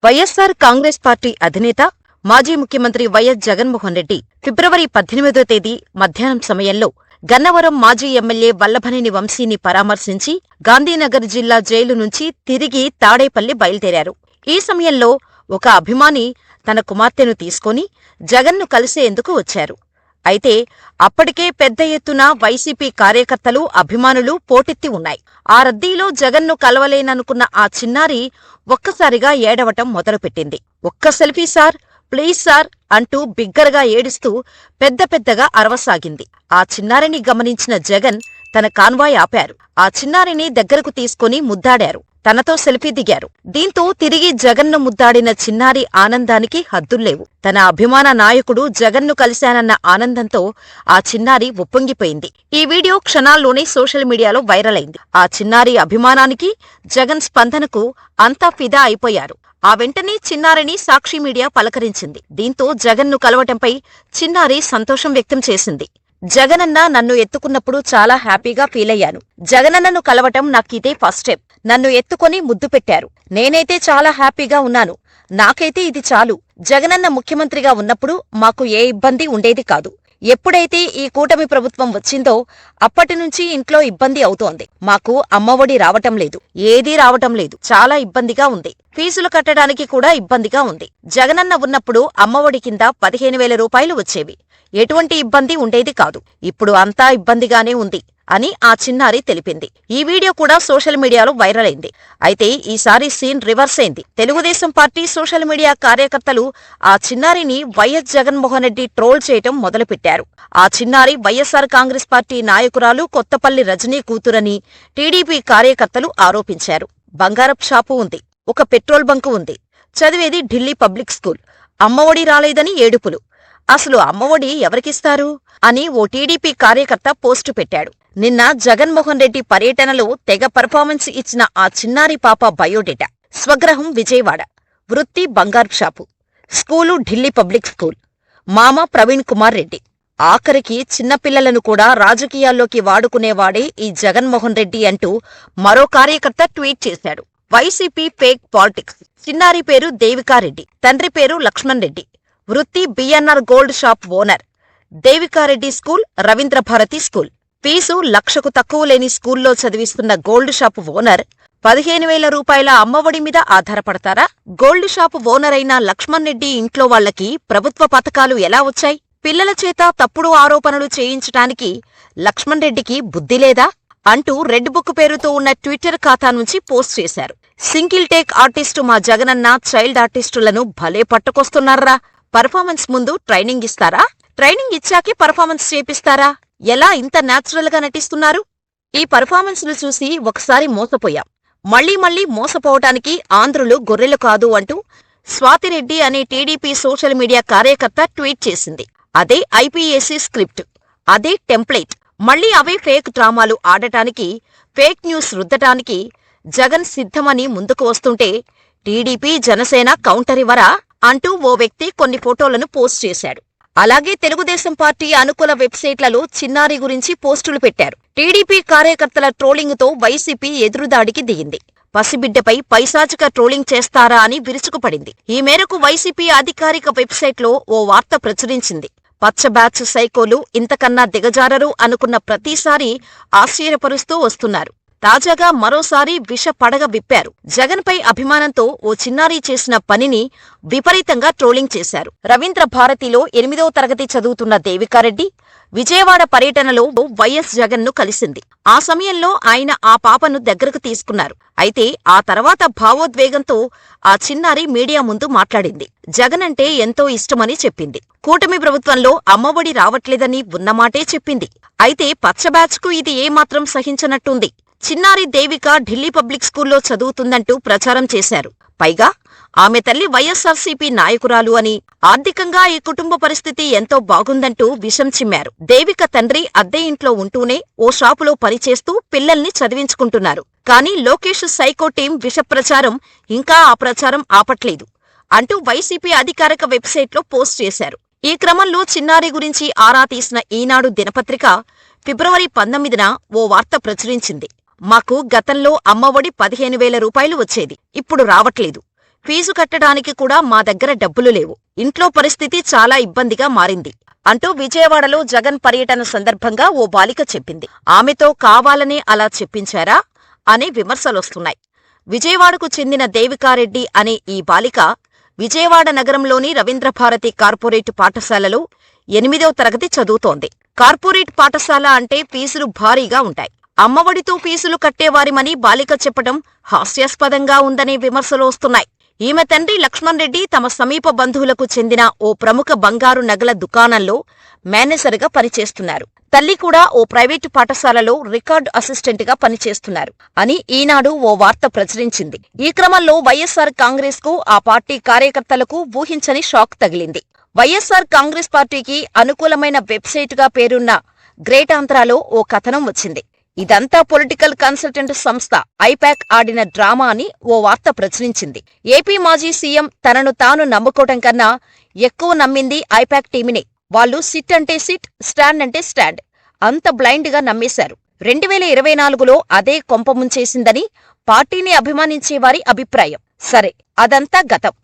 YSR Congress party అధినేత మాజీ ముఖ్యమంత్రి వైఎస్ జగన్మోహన్ రెడ్డి ఫిబ్రవరి 18వ తేదీ మధ్యాహ్నం సమయంలో గన్నవరం మాజీ ఎమ్మెల్యే వల్లభనేని వంశీని పరామర్శించి గాంధీనగర్ జిల్లా జైలు నుంచి తిరిగి తాడేపల్లి బయలుదేరారు. ఈ సమయంలో ఒక అభిమాని తన కుమార్తెను తీసుకుని జగన్ను కలిసేందుకు వచ్చారు. అయితే అప్పటికే పెద్ద ఎత్తున వైసీపీ కార్యకర్తలు, అభిమానులు పోటెత్తి ఉన్నాయి. ఆ రద్దీలో జగన్ను కలవలేననుకున్న ఆ చిన్నారి ఒక్కసారిగా ఏడవటం మొదలుపెట్టింది. "ఒక్క సెల్ఫీ సార్, ప్లీజ్ సార్" అంటూ బిగ్గరగా ఏడుస్తూ పెద్ద పెద్దగా అరవసాగింది. ఆ చిన్నారిని గమనించిన జగన్ తన కాన్వాయ్ ఆపారు. ఆ చిన్నారిని దగ్గరకు తీసుకుని ముద్దాడారు. తనతో సెల్ఫీ దిగారు. దీంతో తిరిగి జగన్ను ముద్దాడిన చిన్నారి ఆనందానికి హద్దుల్లేవు. తన అభిమాన నాయకుడు జగన్ను కలిశానన్న ఆనందంతో ఆ చిన్నారి ఉప్పొంగిపోయింది. ఈ వీడియో క్షణాల్లోనే సోషల్ మీడియాలో వైరల్ అయింది. ఆ చిన్నారి అభిమానానికి, జగన్ స్పందనకు అంతా ఫిదా అయిపోయారు. ఆ వెంటనే చిన్నారిని సాక్షి మీడియా పలకరించింది. దీంతో జగన్ను కలవటంపై చిన్నారి సంతోషం వ్యక్తం చేసింది. "జగనన్న నన్ను ఎత్తుకున్నప్పుడు చాలా హ్యాపీగా ఫీలయ్యాను. జగనన్నను కలవటం నాకిదే ఫస్ట్ టైం. నన్ను ఎత్తుకొని ముద్దు పెట్టారు. నేనైతే చాలా హ్యాపీగా ఉన్నాను. నాకైతే ఇది చాలు. జగనన్న ముఖ్యమంత్రిగా ఉన్నప్పుడు మాకు ఏ ఇబ్బంది ఉండేది కాదు. ఎప్పుడైతే ఈ కూటమి ప్రభుత్వం వచ్చిందో అప్పటినుంచి ఇంట్లో ఇబ్బంది అవుతోంది. మాకు అమ్మఒడి రావటం లేదు, ఏదీ రావటం లేదు. చాలా ఇబ్బందిగా ఉంది. ఫీజులు కట్టడానికి కూడా ఇబ్బందిగా ఉంది. జగనన్న ఉన్నప్పుడు అమ్మఒడి కింద 15,000 రూపాయలు వచ్చేవి. ఎటువంటి ఇబ్బంది ఉండేది కాదు. ఇప్పుడు అంతా ఇబ్బందిగానే ఉంది" అని ఆ చిన్నారి తెలిపింది. ఈ వీడియో కూడా సోషల్ మీడియాలో వైరల్ అయింది. అయితే ఈసారి సీన్ రివర్స్ అయింది. తెలుగుదేశం పార్టీ సోషల్ మీడియా కార్యకర్తలు ఆ చిన్నారిని వైఎస్ జగన్మోహన్ రెడ్డి ట్రోల్ చేయటం మొదలుపెట్టారు. ఆ చిన్నారి వైఎస్సార్ కాంగ్రెస్ పార్టీ నాయకురాలు కొత్తపల్లి రజనీ కూతురని టీడీపీ కార్యకర్తలు ఆరోపించారు. బంగారపు షాపు ఉంది, ఒక పెట్రోల్ బంకు ఉంది, చదివేది ఢిల్లీ పబ్లిక్ స్కూల్, అమ్మఒడి రాలేదని ఏడుపులు. అసలు అమ్మఒడి ఎవరికిస్తారు అని ఓ టీడీపీ కార్యకర్త పోస్టు పెట్టాడు. నిన్న జగన్మోహన్ రెడ్డి పర్యటనలో తెగ పర్ఫార్మెన్స్ ఇచ్చిన ఆ చిన్నారి పాప బయోడేటా: స్వగ్రహం విజయవాడ, వృత్తి బంగారు shop, school Delhi public school, మామ ప్రవీణ్ కుమార్ రెడ్డి. ఆఖరికి చిన్నపిల్లలను కూడా రాజకీయాల్లోకి వాడుకునేవాడే ఈ జగన్మోహన్ రెడ్డి అంటూ మరో కార్యకర్త ట్వీట్ చేశాడు. YCP fake politics. చిన్నారి పేరు దేవికారెడ్డి, తండ్రి పేరు లక్ష్మణ్ రెడ్డి, వృత్తి BNR gold shop owner. Devikareddy school, Ravindra Bharati school. Fee 1,00,000కు తక్కువ లేని స్కూల్లో చదివిస్తున్న గోల్డ్ షాపు ఓనర్ 15,000 రూపాయల అమ్మఒడి మీద ఆధారపడతారా? గోల్డ్ షాపు ఓనర్ అయిన లక్ష్మణ్ రెడ్డి ఇంట్లో వాళ్లకి ప్రభుత్వ పథకాలు ఎలా వచ్చాయి? పిల్లల చేత తప్పుడు ఆరోపణలు చేయించటానికి లక్ష్మణ్ రెడ్డికి బుద్ధి లేదా? అంటూ రెడ్ బుక్ పేరుతో ఉన్న ట్విట్టర్ ఖాతా నుంచి పోస్ట్ చేశారు. సింగిల్ టేక్ ఆర్టిస్టు మా జగనన్న చైల్డ్ ఆర్టిస్టులను భలే పట్టుకొస్తున్నారా? పర్ఫార్మెన్స్ ముందు ట్రైనింగ్ ఇస్తారా? ట్రైనింగ్ ఇచ్చాకే పర్ఫార్మెన్స్ చేపిస్తారా? ఎలా ఇంత న్యాచురల్ గా నటిస్తున్నారు? ఈ పర్ఫార్మెన్స్ ను చూసి ఒకసారి మోసపోయాం. మళ్లీ మళ్లీ మోసపోవటానికి ఆంధ్రులు గొర్రెలు కాదు అంటూ స్వాతిరెడ్డి అనే టీడీపీ సోషల్ మీడియా కార్యకర్త ట్వీట్ చేసింది. అదే ఐపీఎస్సీ స్క్రిప్ట్, అదే టెంప్లెట్. మళ్లీ అవే ఫేక్ డ్రామాలు ఆడటానికి, ఫేక్ న్యూస్ రుద్దటానికి జగన్ సిద్ధమని ముందుకు వస్తుంటే టీడీపీ, జనసేన కౌంటర్ ఇవ్వరా అంటూ ఓ వ్యక్తి కొన్ని ఫోటోలను పోస్ట్ చేశాడు. అలాగే తెలుగుదేశం పార్టీ అనుకూల వెబ్సైట్లలో చిన్నారి గురించి పోస్టులు పెట్టారు. టీడీపీ కార్యకర్తల ట్రోలింగ్తో వైసీపీ ఎదురుదాడికి దిగింది. పసిబిడ్డపై పైశాచిక ట్రోలింగ్ చేస్తారా అని విరుచుకుపడింది. ఈ మేరకు వైసీపీ అధికారిక వెబ్సైట్లో ఓ వార్త ప్రచురించింది. పచ్చ బ్యాచ్ సైకోలు ఇంతకన్నా దిగజారరు అనుకున్న ప్రతిసారి ఆశ్చర్యపరుస్తూ వస్తున్నారు. తాజాగా మరోసారి విష పడగ విప్పారు. జగన్పై అభిమానంతో ఓ చిన్నారి చేసిన పనిని విపరీతంగా ట్రోలింగ్ చేశారు. రవీంద్ర భారతిలో 8వ తరగతి చదువుతున్న దేవికారెడ్డి విజయవాడ పర్యటనలో వైఎస్ జగన్ను కలిసింది. ఆ సమయంలో ఆయన ఆ పాపను దగ్గరకు తీసుకున్నారు. అయితే ఆ తర్వాత భావోద్వేగంతో ఆ చిన్నారి మీడియా ముందు మాట్లాడింది. జగన్ అంటే ఎంతో ఇష్టమని చెప్పింది. కూటమి ప్రభుత్వంలో అమ్మఒడి రావట్లేదని ఉన్నమాటే చెప్పింది. అయితే పచ్చ బ్యాచ్కు ఇది ఏమాత్రం సహించనట్టుంది. చిన్నారి దేవిక ఢిల్లీ పబ్లిక్ స్కూల్లో చదువుతుందంటూ ప్రచారం చేశారు. పైగా ఆమె తల్లి వైఎస్సార్సీపీ నాయకురాలు అని, ఆర్థికంగా ఈ కుటుంబ పరిస్థితి ఎంతో బాగుందంటూ విషం చిమ్మారు. దేవిక తండ్రి అద్దె ఇంట్లో ఉంటూనే ఓ షాపులో పనిచేస్తూ పిల్లల్ని చదివించుకుంటున్నారు. కానీ లోకేష్ సైకో టీం విష ప్రచారం ఇంకా ఆ ప్రచారం ఆపట్లేదు అంటూ వైసీపీ అధికారిక వెబ్సైట్లో పోస్ట్ చేశారు. ఈ క్రమంలో చిన్నారి గురించి ఆరా తీసిన ఈనాడు దినపత్రిక ఫిబ్రవరి 19న ఓ వార్త ప్రచురించింది. మాకు గతంలో అమ్మఒడి 15,000 రూపాయలు వచ్చేది, ఇప్పుడు రావట్లేదు. ఫీజు కట్టడానికి కూడా మా దగ్గర డబ్బులు లేవు. ఇంట్లో పరిస్థితి చాలా ఇబ్బందిగా మారింది అంటూ విజయవాడలో జగన్ పర్యటన సందర్భంగా ఓ బాలిక చెప్పింది. ఆమెతో కావాలనే అలా చెప్పించారా అనే విమర్శలొస్తున్నాయి. విజయవాడకు చెందిన దేవికారెడ్డి అనే ఈ బాలిక విజయవాడ నగరంలోని రవీంద్రభారతి కార్పొరేట్ పాఠశాలలో 8వ తరగతి చదువుతోంది. కార్పొరేట్ పాఠశాల అంటే ఫీజులు భారీగా ఉంటాయి. అమ్మఒడితో ఫీజులు కట్టేవారిమని బాలిక చెప్పడం హాస్యాస్పదంగా ఉందనే విమర్శలు వస్తున్నాయి. ఈమె తండ్రి లక్ష్మణ్ రెడ్డి తమ సమీప బంధువులకు చెందిన ఓ ప్రముఖ బంగారు నగల దుకాణంలో మేనేజర్గా పనిచేస్తున్నారు. తల్లి కూడా ఓ ప్రైవేటు పాఠశాలలో రికార్డు అసిస్టెంట్గా పనిచేస్తున్నారు అని ఈనాడు ఓ వార్త ప్రచురించింది. ఈ క్రమంలో వైఎస్సార్ కాంగ్రెస్ కు ఆ పార్టీ కార్యకర్తలకు ఊహించని షాక్ తగిలింది. వైఎస్సార్ కాంగ్రెస్ పార్టీకి అనుకూలమైన వెబ్సైటుగా పేరున్న గ్రేట్ ఆంధ్రాలో ఓ కథనం వచ్చింది. ఇదంతా పొలిటికల్ కన్సల్టెంట్ సంస్థ ఐపాక్ ఆడిన డ్రామా అని ఓ వార్త ప్రచురించింది. ఏపీ మాజీ సీఎం తనను తాను నమ్ముకోవటం కన్నా ఎక్కువ నమ్మింది ఐపాక్ టీమినే. వాళ్లు సిట్ అంటే సిట్, స్టాండ్ అంటే స్టాండ్ అంత బ్లైండ్ గా నమ్మేశారు. 2024లో అదే కొంపముంచేసిందని పార్టీని అభిమానించేవారి అభిప్రాయం. సరే, అదంతా గతం.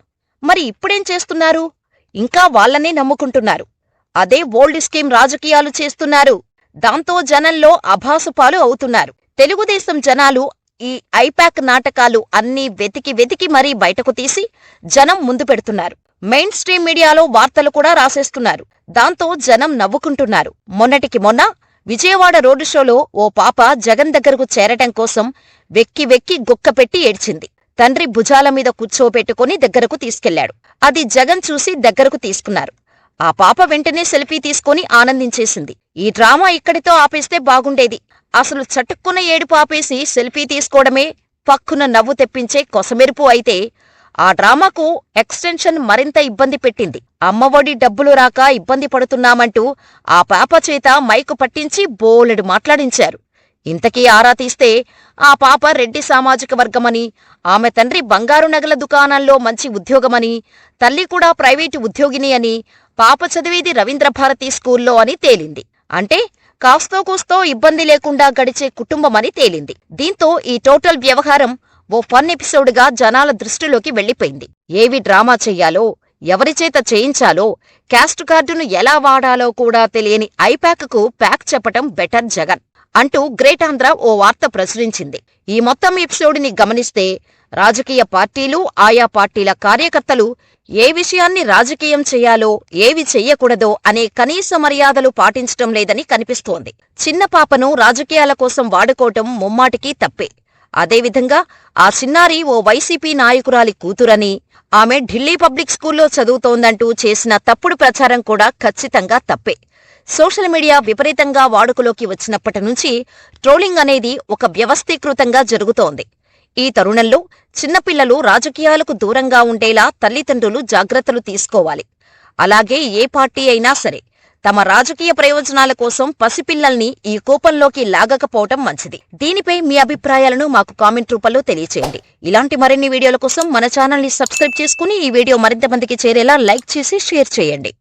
మరి ఇప్పుడేం చేస్తున్నారు? ఇంకా వాళ్లనే నమ్ముకుంటున్నారు. అదే ఓల్డ్ స్కీమ్ రాజకీయాలు చేస్తున్నారు. దాంతో జనంలో అభాసుపాలు అవుతున్నారు. తెలుగుదేశం జనాలు ఈ ఐపాక్ నాటకాలు అన్నీ వెతికి మరీ బయటకు తీసి జనం ముందు పెడుతున్నారు. మెయిన్ స్ట్రీమ్ మీడియాలో వార్తలు కూడా రాసేస్తున్నారు. దాంతో జనం నవ్వుకుంటున్నారు. మొన్నటికి మొన్న విజయవాడ రోడ్డు షోలో ఓ పాప జగన్ దగ్గరకు చేరటం కోసం వెక్కి గుక్కపెట్టి ఏడ్చింది. తండ్రి భుజాల మీద కూర్చోబెట్టుకుని దగ్గరకు తీసుకెళ్లాడు. అది జగన్ చూసి దగ్గరకు తీసుకున్నారు. ఆ పాప వెంటనే సెల్ఫీ తీసుకుని ఆనందించేసింది. ఈ డ్రామా ఇక్కడితో ఆపేస్తే బాగుండేది. అసలు చటుక్కున ఏడుపు ఆపేసి సెల్ఫీ తీసుకోవడమే పక్కున నవ్వు తెప్పించే కొసమెరుపు అయితే ఆ డ్రామాకు ఎక్స్టెన్షన్ మరింత ఇబ్బంది పెట్టింది. అమ్మఒడి డబ్బులు రాక ఇబ్బంది పడుతున్నామంటూ ఆ పాప చేత మైకు పట్టించి బోలెడు మాట్లాడించారు. ఇంతకీ ఆరా తీస్తే ఆ పాప రెడ్డి సామాజిక వర్గమని, ఆమె తండ్రి బంగారు నగల దుకాణంలో మంచి ఉద్యోగమని, తల్లి కూడా ప్రైవేటు ఉద్యోగిని అని, పాప చదివేది రవీంద్రభారతి స్కూల్లో అని తేలింది. అంటే కాస్తో కూస్తో ఇబ్బంది లేకుండా గడిచే కుటుంబమని తేలింది. దీంతో ఈ టోటల్ వ్యవహారం ఓ ఫన్ ఎపిసోడ్గా జనాల దృష్టిలోకి వెళ్లిపోయింది. ఏవి డ్రామా చెయ్యాలో, ఎవరిచేత చేయించాలో, క్యాస్ట్ కార్డును ఎలా వాడాలో కూడా తెలియని ఐపాక్కు ప్యాక్ చెప్పటం బెటర్ జగన్ అంటూ గ్రేట్ ఆంధ్ర ఓ వార్త ప్రచురించింది. ఈ మొత్తం ఎపిసోడ్ని గమనిస్తే రాజకీయ పార్టీలు, ఆయా పార్టీల కార్యకర్తలు ఏ విషయాన్ని రాజకీయం చెయ్యాలో, ఏవి చెయ్యకూడదో అనే కనీస మర్యాదలు పాటించటం లేదని కనిపిస్తోంది. చిన్న పాపను రాజకీయాల కోసం వాడుకోవటం ముమ్మాటికీ తప్పే. అదేవిధంగా ఆ చిన్నారి ఓ వైసీపీ నాయకురాలి కూతురని, ఆమె ఢిల్లీ పబ్లిక్ స్కూల్లో చదువుతోందంటూ చేసిన తప్పుడు ప్రచారం కూడా ఖచ్చితంగా తప్పే. సోషల్ మీడియా విపరీతంగా వాడుకలోకి వచ్చినప్పటి నుంచి ట్రోలింగ్ అనేది ఒక వ్యవస్థీకృతంగా జరుగుతోంది. ఈ తరుణంలో చిన్నపిల్లలు రాజకీయాలకు దూరంగా ఉండేలా తల్లిదండ్రులు జాగ్రత్తలు తీసుకోవాలి. అలాగే ఏ పార్టీ అయినా సరే తమ రాజకీయ ప్రయోజనాల కోసం పసిపిల్లల్ని ఈ కూపంలోకి లాగకపోవటం మంచిది. దీనిపై మీ అభిప్రాయాలను మాకు కామెంట్ రూపంలో తెలియచేయండి. ఇలాంటి మరిన్ని వీడియోల కోసం మన ఛానల్ని సబ్స్క్రైబ్ చేసుకుని ఈ వీడియో మరింత మందికి చేరేలా లైక్ చేసి షేర్ చేయండి.